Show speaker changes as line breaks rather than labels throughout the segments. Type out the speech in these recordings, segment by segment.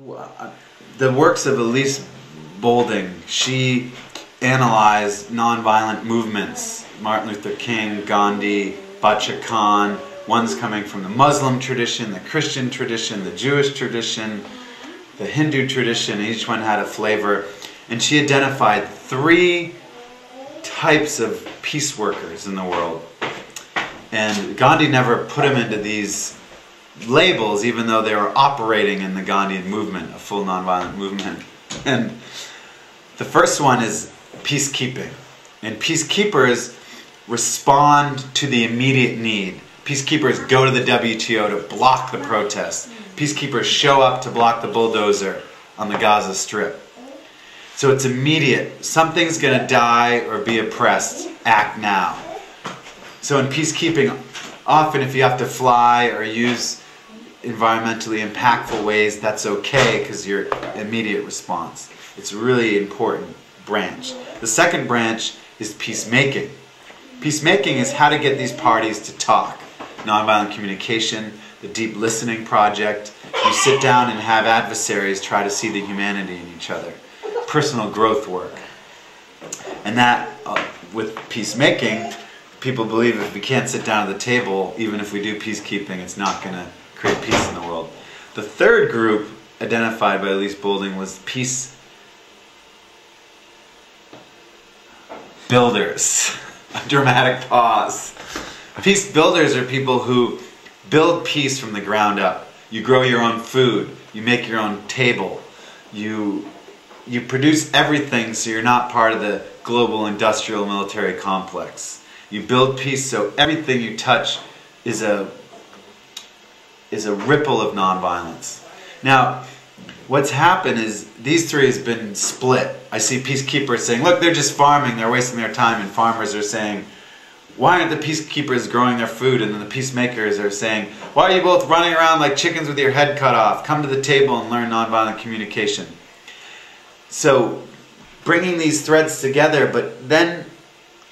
The works of Elise Boulding, she analyzed nonviolent movements. Martin Luther King, Gandhi, Bacha Khan, ones coming from the Muslim tradition, the Christian tradition, the Jewish tradition, the Hindu tradition. Each one had a flavor. And she identified 3 types of peace workers in the world. And Gandhi never put them into these labels, even though they were operating in the Gandhian movement, a full nonviolent movement. And the first one is peacekeeping. And peacekeepers respond to the immediate need. Peacekeepers go to the WTO to block the protests. Peacekeepers show up to block the bulldozer on the Gaza Strip. So it's immediate. Something's going to die or be oppressed. Act now. So in peacekeeping, often if you have to fly or use environmentally impactful ways, that's okay because your immediate response. It's a really important branch. The second branch is peacemaking. Peacemaking is how to get these parties to talk. Nonviolent communication, the deep listening project. You sit down and have adversaries try to see the humanity in each other. Personal growth work. And that, with peacemaking, people believe if we can't sit down at the table, even if we do peacekeeping, it's not going to create peace in the world. The third group identified by Elise Boulding was peace builders. A dramatic pause. Peace builders are people who build peace from the ground up. You grow your own food. You make your own table. You produce everything so you're not part of the global industrial military complex. You build peace so everything you touch is a ripple of nonviolence. Now, what's happened is these 3 has been split. I see peacekeepers saying, look, they're just farming, they're wasting their time, and farmers are saying, why aren't the peacekeepers growing their food? And then the peacemakers are saying, why are you both running around like chickens with your head cut off? Come to the table and learn nonviolent communication. So, bringing these threads together, but then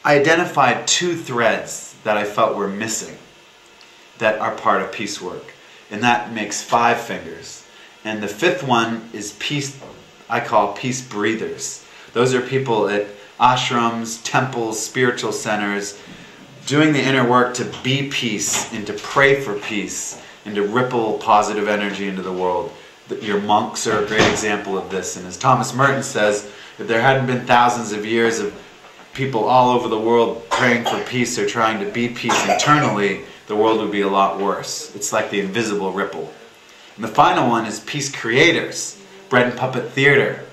I identified 2 threads that I felt were missing that are part of peace work. And that makes 5 fingers. And the 5th one is peace, I call peace breathers. Those are people at ashrams, temples, spiritual centers, doing the inner work to be peace and to pray for peace and to ripple positive energy into the world. Your monks are a great example of this. And as Thomas Merton says, if there hadn't been thousands of years of people all over the world praying for peace or trying to be peace internally, the world would be a lot worse. It's like the invisible ripple. And the final one is peace creators. Bread and puppet theater,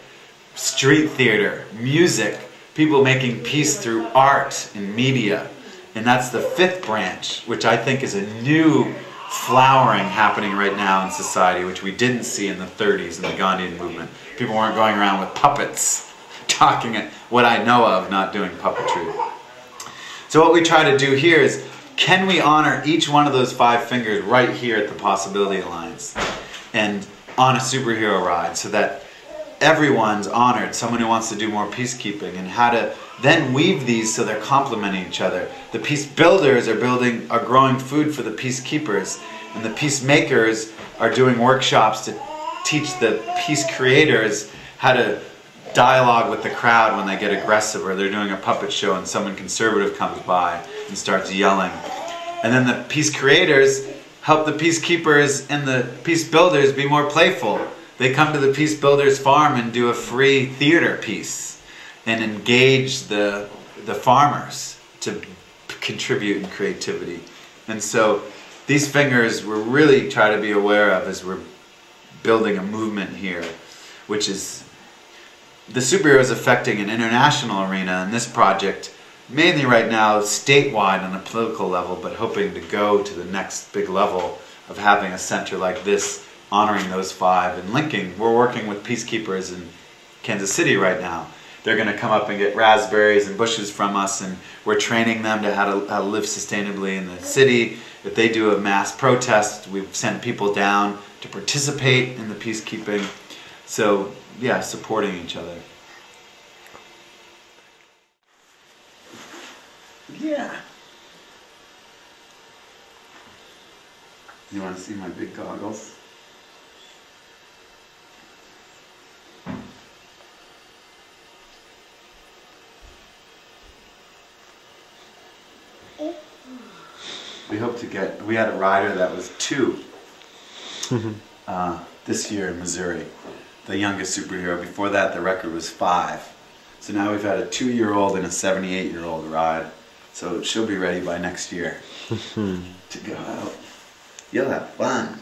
street theater, music, people making peace through art and media. And that's the 5th branch, which I think is a new flowering happening right now in society, which we didn't see in the 30s in the Gandhian movement. People weren't going around with puppets, talking at what I know of, not doing puppetry. So what we try to do here is, can we honor each one of those 5 fingers right here at the Possibility Alliance and on a superhero ride so that everyone's honored, someone who wants to do more peacekeeping, and how to then weave these so they're complementing each other. The peace builders are growing food for the peacekeepers, and the peacemakers are doing workshops to teach the peace creators how to dialogue with the crowd when they get aggressive, or they're doing a puppet show and someone conservative comes by and starts yelling. And then the peace creators help the peacekeepers and the peace builders be more playful. They come to the peace builders farm and do a free theater piece and engage the farmers to contribute in creativity. And so these fingers we're really trying to be aware of as we're building a movement here, which is the superheroes affecting an international arena in this project, mainly right now statewide on a political level, but hoping to go to the next big level of having a center like this honoring those 5 and linking. We're working with peacekeepers in Kansas City right now. They're going to come up and get raspberries and bushes from us, and we're training them to how to live sustainably in the city. If they do a mass protest, we've sent people down to participate in the peacekeeping. So, yeah, supporting each other. Yeah. You want to see my big goggles? We hope to get, we had a rider that was 2 this year in Missouri, the youngest superhero. Before that, the record was 5. So now we've had a 2-year-old and a 78-year-old ride. So she'll be ready by next year to go out. You'll have fun.